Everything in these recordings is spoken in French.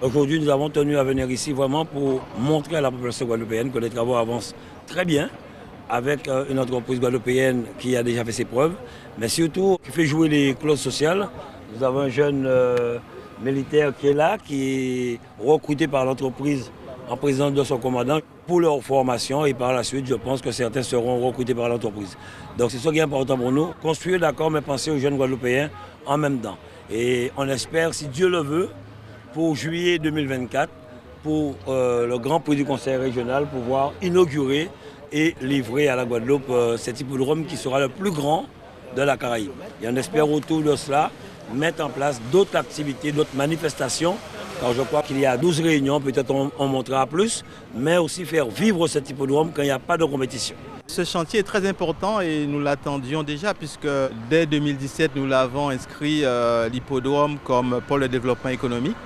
Aujourd'hui, nous avons tenu à venir ici vraiment pour montrer à la population guadeloupéenne que les travaux avancent très bien avec une entreprise guadeloupéenne qui a déjà fait ses preuves, mais surtout qui fait jouer les clauses sociales. Nous avons un jeune militaire qui est là, qui est recruté par l'entreprise en présence de son commandant pour leur formation et par la suite, je pense que certains seront recrutés par l'entreprise. Donc c'est ce qui est important pour nous, construire d'accord, mais penser aux jeunes guadeloupéens en même temps. Et on espère, si Dieu le veut, pour juillet 2024, pour le Grand Prix du Conseil régional, pouvoir inaugurer et livrer à la Guadeloupe cet hippodrome qui sera le plus grand de la Caraïbe. Et on espère autour de cela mettre en place d'autres activités, d'autres manifestations, car je crois qu'il y a 12 réunions, peut-être on montera plus, mais aussi faire vivre cet hippodrome quand il n'y a pas de compétition. Ce chantier est très important et nous l'attendions déjà puisque dès 2017, nous l'avons inscrit l'hippodrome comme pôle de développement économique.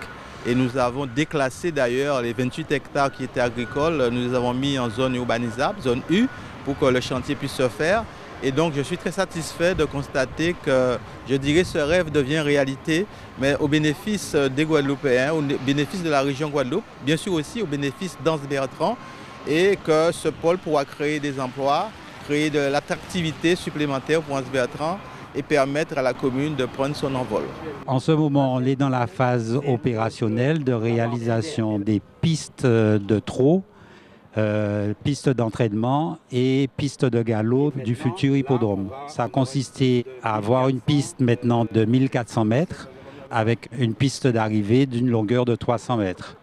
Et nous avons déclassé d'ailleurs les 28 hectares qui étaient agricoles, nous les avons mis en zone urbanisable, zone U, pour que le chantier puisse se faire. Et donc je suis très satisfait de constater que, je dirais, ce rêve devient réalité, mais au bénéfice des Guadeloupéens, au bénéfice de la région Guadeloupe, bien sûr aussi au bénéfice d'Anse-Bertrand, et que ce pôle pourra créer des emplois, créer de l'attractivité supplémentaire pour Anse-Bertrand, et permettre à la commune de prendre son envol. En ce moment, on est dans la phase opérationnelle de réalisation des pistes de trot, pistes d'entraînement et pistes de galop du futur hippodrome. Ça a consisté à avoir une piste maintenant de 1400 mètres avec une piste d'arrivée d'une longueur de 300 mètres.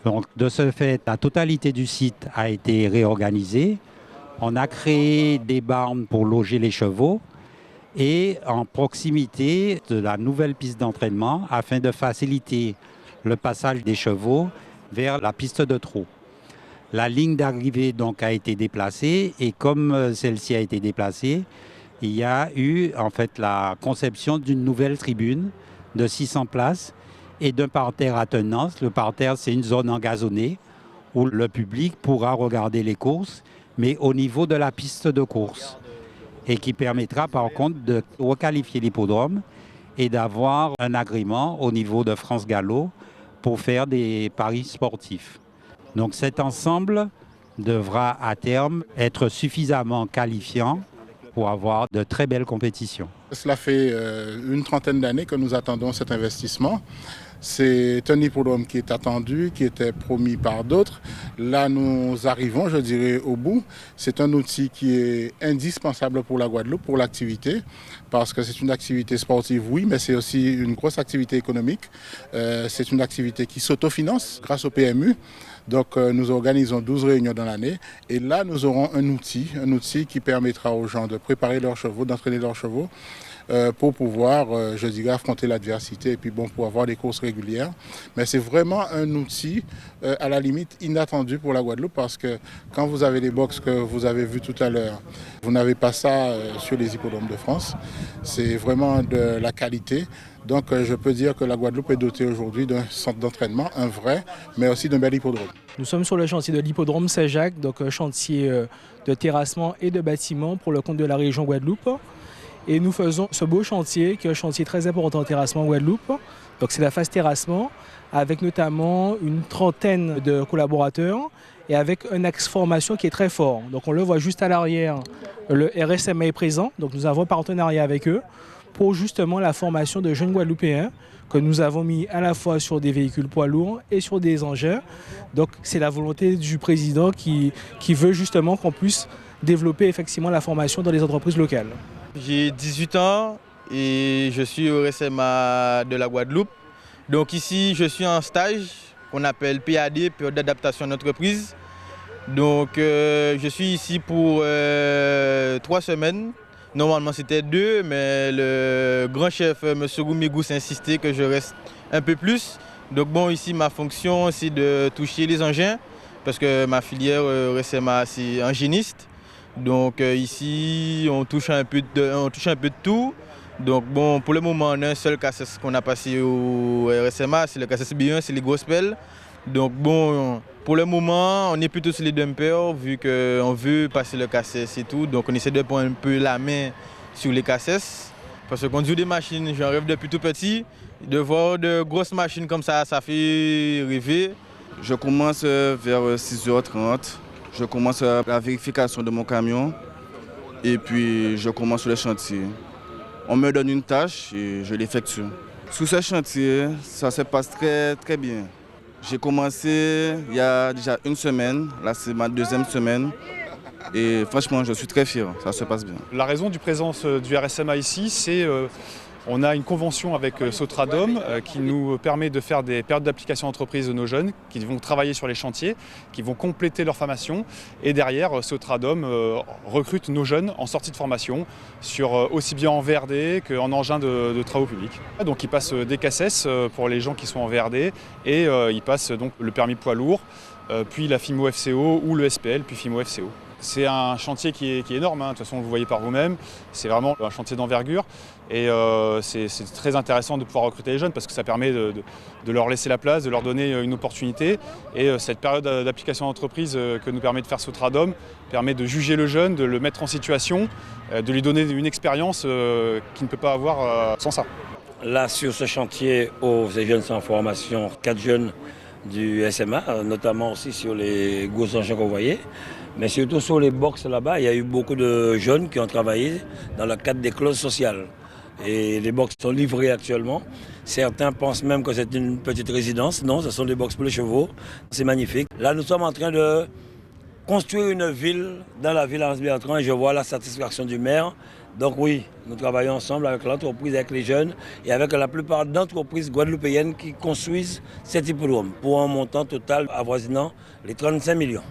Donc, de ce fait, la totalité du site a été réorganisée. On a créé des barnes pour loger les chevaux et en proximité de la nouvelle piste d'entraînement afin de faciliter le passage des chevaux vers la piste de trot. La ligne d'arrivée donc a été déplacée et comme celle-ci a été déplacée, il y a eu en fait la conception d'une nouvelle tribune de 600 places et d'un parterre attenance. Le parterre, c'est une zone engazonnée où le public pourra regarder les courses, mais au niveau de la piste de course, et qui permettra par contre de requalifier l'hippodrome et d'avoir un agrément au niveau de France Gallo pour faire des paris sportifs. Donc cet ensemble devra à terme être suffisamment qualifiant pour avoir de très belles compétitions. Cela fait une trentaine d'années que nous attendons cet investissement. C'est un hippodrome qui est attendu, qui était promis par d'autres. Là, nous arrivons, je dirais, au bout. C'est un outil qui est indispensable pour la Guadeloupe, pour l'activité, parce que c'est une activité sportive, oui, mais c'est aussi une grosse activité économique. C'est une activité qui s'autofinance grâce au PMU. Donc nous organisons 12 réunions dans l'année et là nous aurons un outil qui permettra aux gens de préparer leurs chevaux, d'entraîner leurs chevaux pour pouvoir, je dirais, affronter l'adversité et puis bon, pour avoir des courses régulières. Mais c'est vraiment un outil à la limite inattendu pour la Guadeloupe parce que quand vous avez les box que vous avez vus tout à l'heure, vous n'avez pas ça sur les hippodromes de France. C'est vraiment de la qualité. Donc je peux dire que la Guadeloupe est dotée aujourd'hui d'un centre d'entraînement, un vrai, mais aussi d'un bel hippodrome. Nous sommes sur le chantier de l'hippodrome Saint-Jacques, donc chantier de terrassement et de bâtiment pour le compte de la région Guadeloupe. Et nous faisons ce beau chantier, qui est un chantier très important en terrassement Guadeloupe. Donc c'est la phase terrassement, avec notamment une trentaine de collaborateurs et avec un axe formation qui est très fort. Donc on le voit juste à l'arrière, le RSMA est présent, donc nous avons un partenariat avec eux pour justement la formation de jeunes Guadeloupéens que nous avons mis à la fois sur des véhicules poids lourds et sur des engins. Donc c'est la volonté du président qui veut justement qu'on puisse développer effectivement la formation dans les entreprises locales. J'ai 18 ans et je suis au RSMA de la Guadeloupe. Donc ici, je suis en stage qu'on appelle PAD, période d'adaptation d'entreprise. Donc je suis ici pour 3 semaines. Normalement c'était 2, mais le grand chef, M. Goumégou, s'est insisté que je reste un peu plus. Donc bon, ici ma fonction c'est de toucher les engins, parce que ma filière RSMA c'est ingéniste. Donc ici on touche un peu de tout. Donc bon, pour le moment on a un seul cassette qu'on a passé au RSMA, c'est le cassette B1, c'est les gospels. Donc bon, pour le moment on est plutôt sur les dumpers vu qu'on veut passer le cassette et tout. Donc on essaie de prendre un peu la main sur les cassettes. Parce que conduire des machines, j'en rêve depuis tout petit. De voir de grosses machines comme ça fait rêver. Je commence vers 6h30. Je commence la vérification de mon camion et puis je commence sur le chantier. On me donne une tâche et je l'effectue. Sur ce chantier, ça se passe très, très bien. J'ai commencé il y a déjà une semaine, là c'est ma deuxième semaine. Et franchement, je suis très fier, ça se passe bien. La raison du présence du RSMA ici, c'est on a une convention avec Sotradom qui nous permet de faire des périodes d'application entreprise de nos jeunes qui vont travailler sur les chantiers, qui vont compléter leur formation. Et derrière, Sotradom recrute nos jeunes en sortie de formation, sur aussi bien en VRD qu'en engin de travaux publics. Donc ils passent des CACES pour les gens qui sont en VRD et ils passent donc le permis poids lourd, puis la FIMO FCO ou le SPL, puis FIMO FCO. C'est un chantier qui est énorme, hein. De toute façon vous le voyez par vous-même, c'est vraiment un chantier d'envergure et c'est très intéressant de pouvoir recruter les jeunes parce que ça permet de leur laisser la place, de leur donner une opportunité et cette période d'application d'entreprise que nous permet de faire Sotradom permet de juger le jeune, de le mettre en situation, de lui donner une expérience qu'il ne peut pas avoir sans ça. Là sur ce chantier, ces jeunes sont en formation, 4 jeunes du SMA, notamment aussi sur les gros engins que vous voyez. Mais surtout sur les box là-bas, il y a eu beaucoup de jeunes qui ont travaillé dans le cadre des clauses sociales. Et les box sont livrées actuellement. Certains pensent même que c'est une petite résidence. Non, ce sont des box pour les chevaux. C'est magnifique. Là, nous sommes en train de construire une ville dans la ville Hans-Bertrand et je vois la satisfaction du maire. Donc oui, nous travaillons ensemble avec l'entreprise, avec les jeunes et avec la plupart d'entreprises guadeloupéennes qui construisent cet hippodrome pour un montant total avoisinant les 35 millions.